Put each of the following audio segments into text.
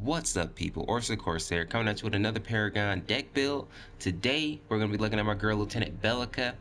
What's up, people? Orsa Corsair coming at you with another Paragon deck build. Today we're going to be looking at my girl Lieutenant Belica.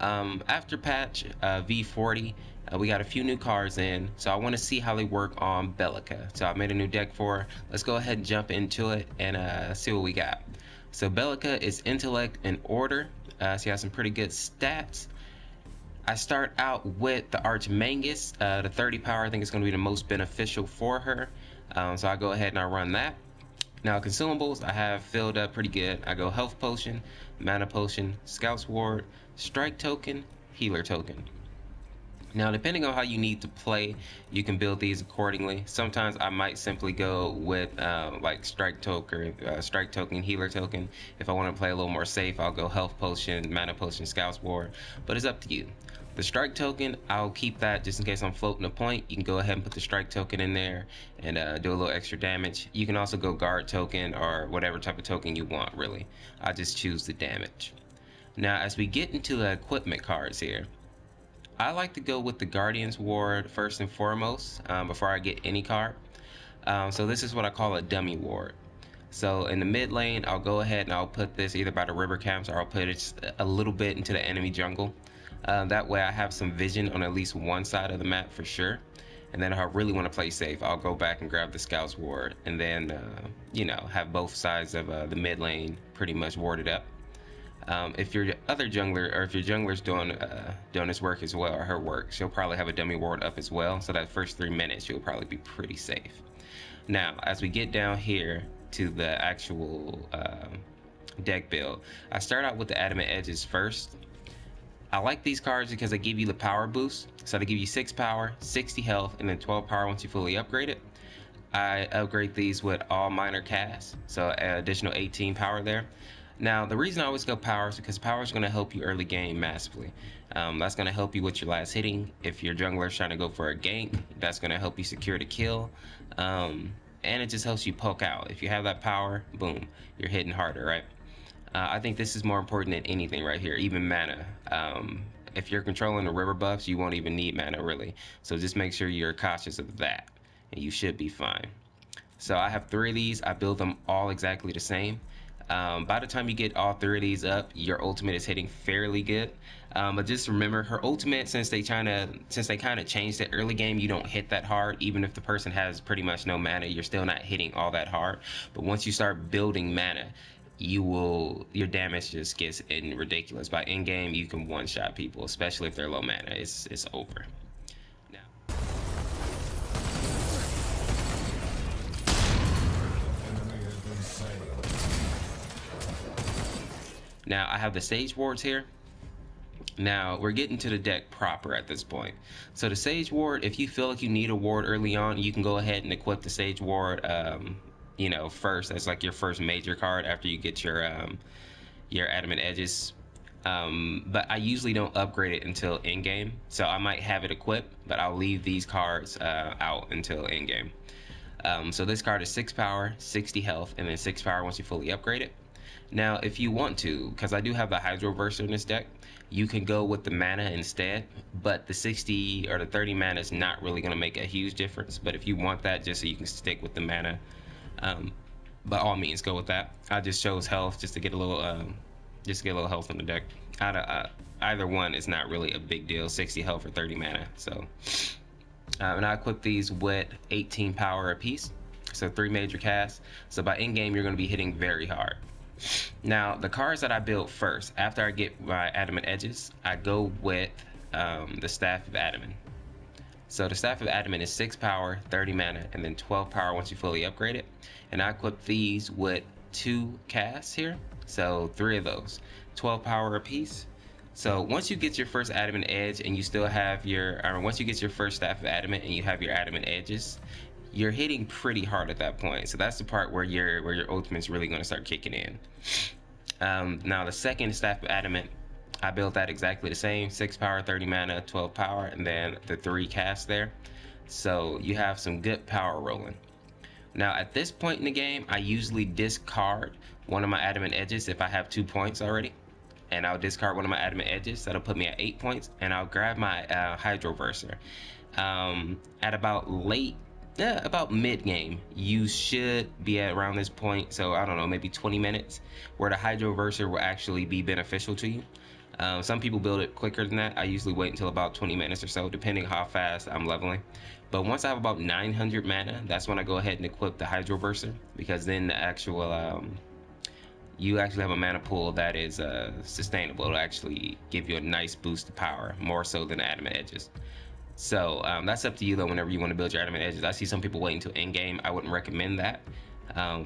After patch V40, we got a few new cards in, so I want to see how they work on Belica. So I made a new deck for her. Let's go ahead and jump into it and see what we got. So Belica is Intellect and Order. She has some pretty good stats. I start out with the Archmagus, the 30 power. I think it's going to be the most beneficial for her. So I go ahead and I run that. Now consumables I have filled up pretty good. I go Health Potion, Mana Potion, Scout's Ward, Strike Token, Healer Token. Now depending on how you need to play, you can build these accordingly. Sometimes I might simply go with like Strike Token, Healer Token. If I want to play a little more safe, I'll go Health Potion, Mana Potion, Scout's Ward, but it's up to you. The Strike Token, I'll keep that just in case I'm floating a point. You can go ahead and put the Strike Token in there and do a little extra damage. You can also go Guard Token or whatever type of token you want, really. I just choose the damage. Now as we get into the equipment cards here, I like to go with the Guardian's Ward first and foremost before I get any card. So this is what I call a dummy ward. So in the mid lane, I'll go ahead and I'll put this either by the river camps or I'll put it a little bit into the enemy jungle. That way I have some vision on at least one side of the map for sure. And then if I really want to play safe, I'll go back and grab the Scout's Ward and then, you know, have both sides of the mid lane pretty much warded up. If your other jungler, or if your jungler's doing his work as well, or her work, she'll probably have a dummy ward up as well. So that first 3 minutes, you'll probably be pretty safe. Now, as we get down here to the actual deck build, I start out with the Adamant Edges first. I like these cards because they give you the power boost. So they give you 6 power, 60 health, and then 12 power once you fully upgrade it. I upgrade these with all minor casts, so an additional 18 power there. Now, the reason I always go power is because power is going to help you early game massively. That's going to help you with your last hitting. If your jungler is trying to go for a gank, that's going to help you secure the kill. And it just helps you poke out. If you have that power, boom, you're hitting harder, right? I think this is more important than anything right here, even mana. If you're controlling the river buffs, you won't even need mana really. So just make sure you're cautious of that, and you should be fine. So I have 3 of these. I build them all exactly the same. By the time you get all 3 of these up, your ultimate is hitting fairly good. But just remember, her ultimate, since they kind of changed it early game, you don't hit that hard. Even if the person has pretty much no mana, you're still not hitting all that hard. But once you start building mana, your damage just gets ridiculous. By end game, you can one-shot people, especially if they're low mana. It's over. Now I have the Sage Wards here. Now we're getting to the deck proper at this point. So the Sage Ward, if you feel like you need a ward early on, you can go ahead and equip the Sage Ward, you know, first. That's like your first major card after you get your Adamant Edges. But I usually don't upgrade it until end game. So I might have it equipped, but I'll leave these cards out until end game. So this card is 6 power, 60 health, and then 6 power once you fully upgrade it. Now, if you want to, because I do have the Hydro Verser in this deck, you can go with the mana instead, but the 60 or the 30 mana is not really going to make a huge difference. But if you want that, just so you can stick with the mana, by all means, go with that. I just chose health just to get a little, health in the deck. Either one is not really a big deal, 60 health or 30 mana. So, and I equip these with 18 power apiece, so 3 major casts. So by end game, you're going to be hitting very hard. Now, the cards that I build first, after I get my Adamant Edges, I go with the Staff of Adamant. So the Staff of Adamant is 6 power, 30 mana, and then 12 power once you fully upgrade it. And I equip these with 2 casts here, so 3 of those, 12 power apiece. So once you get your first Adamant Edge and you still have once you get your first Staff of Adamant and you have your Adamant Edges, you're hitting pretty hard at that point. So that's the part where your ultimate's really going to start kicking in. Now the second Staff of Adamant, I built that exactly the same, 6 power, 30 mana, 12 power, and then the 3 casts there. So you have some good power rolling. Now at this point in the game, I usually discard one of my Adamant Edges if I have 2 points already. And I'll discard one of my Adamant Edges, that'll put me at 8 points, and I'll grab my Hydro Verser. At about late yeah, about mid game. You should be at around this point. So I don't know, maybe 20 minutes, where the Hydroverser will actually be beneficial to you. Some people build it quicker than that. I usually wait until about 20 minutes or so, depending how fast I'm leveling. But once I have about 900 mana, that's when I go ahead and equip the Hydroverser, because then the actual you actually have a mana pool that is sustainable. It'll actually give you a nice boost of power, more so than Adamant Edges. So that's up to you though. Whenever you want to build your Adamant Edges, I see some people wait until end game. I wouldn't recommend that.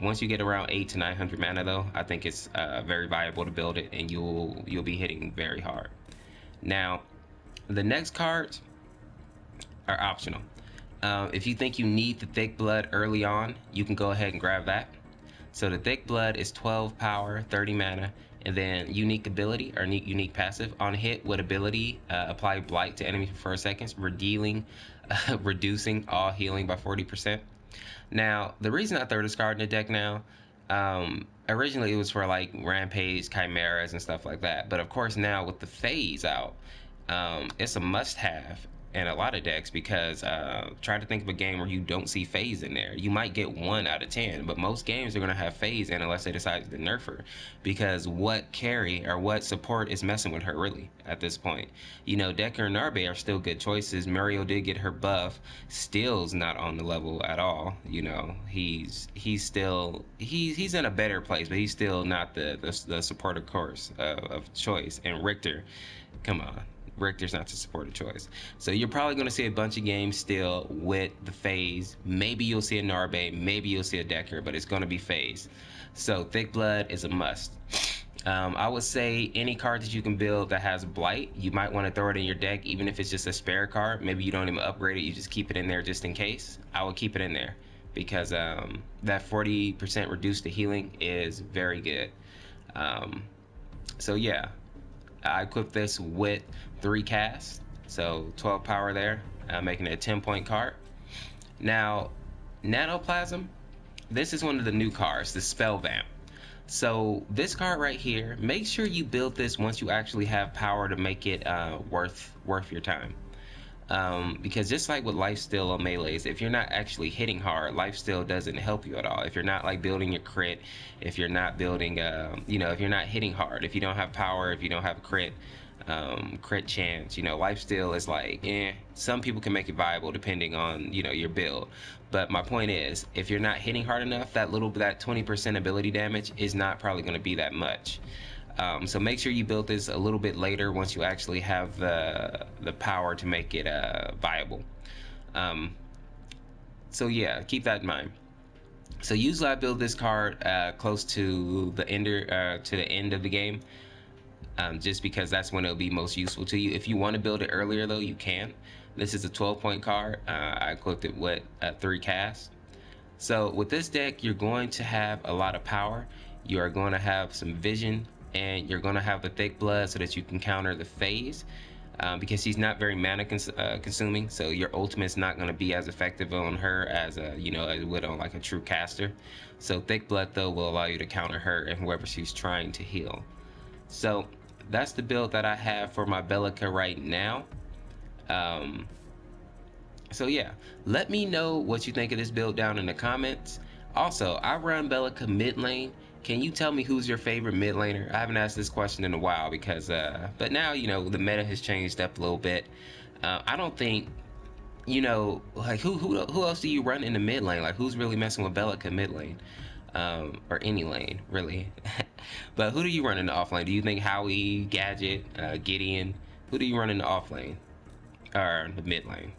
Once you get around 800 to 900 mana though, I think it's very viable to build it, and you'll be hitting very hard. Now, the next cards are optional. If you think you need the Thick Blood early on, you can go ahead and grab that. So the Thick Blood is 12 power, 30 mana, and then unique ability or unique passive. On hit with ability, apply blight to enemy for 4 seconds, reducing all healing by 40%. Now, the reason I throw this card in the deck now, originally it was for like Rampage, Chimeras, and stuff like that. But of course now with the phase out, it's a must-have in a lot of decks, because try to think of a game where you don't see phase in there. You might get 1 out of 10, but most games are going to have phase in, unless they decide to nerf her, because what carry or what support is messing with her really at this point? You know, Decker and Narbe are still good choices. Muriel did get her buff. Steel's not on the level at all. You know, he's still he's in a better place, but he's still not the supporter course of choice. And Richter, come on, Richter's not the supporter choice. So you're probably going to see a bunch of games still with the phase. Maybe you'll see a Narbe, maybe you'll see a Decker, but it's going to be phase. So Thick Blood is a must. I would say any card that you can build that has Blight, you might want to throw it in your deck, even if it's just a spare card. Maybe you don't even upgrade it, you just keep it in there just in case. I would keep it in there, because that 40% reduced to healing is very good. So yeah, I equipped this with 3 casts, so 12 power there, making it a 10-point card. Now, Nanoplasm, this is one of the new cards, the Spell Vamp. So this card right here, make sure you build this once you actually have power to make it worth your time. Because just like with lifesteal on melees, if you're not actually hitting hard, lifesteal doesn't help you at all. If you're not like building your crit, if you're not building, you know, if you're not hitting hard, if you don't have power, if you don't have crit chance, you know, lifesteal is like, some people can make it viable depending on, you know, your build. But my point is, if you're not hitting hard enough, that 20% ability damage is not probably going to be that much. So make sure you build this a little bit later, once you actually have the power to make it viable. So yeah, keep that in mind. So usually I build this card close to the end of the game, just because that's when it'll be most useful to you. If you want to build it earlier though, you can. This is a 12-point card. I equipped it with 3 casts. So with this deck, you're going to have a lot of power. You are going to have some vision, and you're going to have the Thick Blood so that you can counter the phase, because she's not very mana consuming, so your ultimate's not going to be as effective on her as you know, as it would on like a true caster. So Thick Blood though will allow you to counter her and whoever she's trying to heal. So that's the build that I have for my Belica right now. So yeah, let me know what you think of this build down in the comments. Also, I run Belica mid lane. Can you tell me who's your favorite mid laner? I haven't asked this question in a while, because but now, you know, the meta has changed up a little bit. I don't think, you know, like who else do you run in the mid lane? Like, who's really messing with Belica mid lane? Or any lane really. But who do you run in the off lane? Do you think Howie, Gadget, Gideon? Who do you run in the off lane or the mid lane?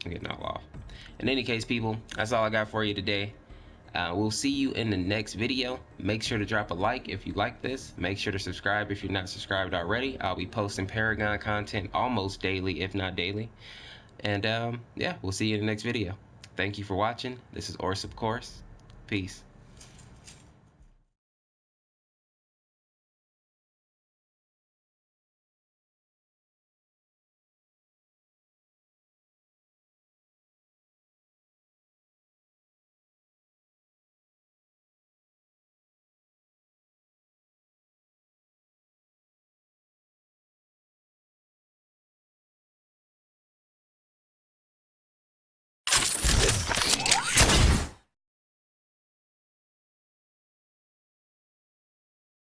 I'm getting all off. In any case, people, that's all I got for you today. We'll see you in the next video. Make sure to drop a like if you like this. Make sure to subscribe if you're not subscribed already. I'll be posting Paragon content almost daily, if not daily. And yeah, we'll see you in the next video. Thank you for watching. This is Ors, of course. Peace.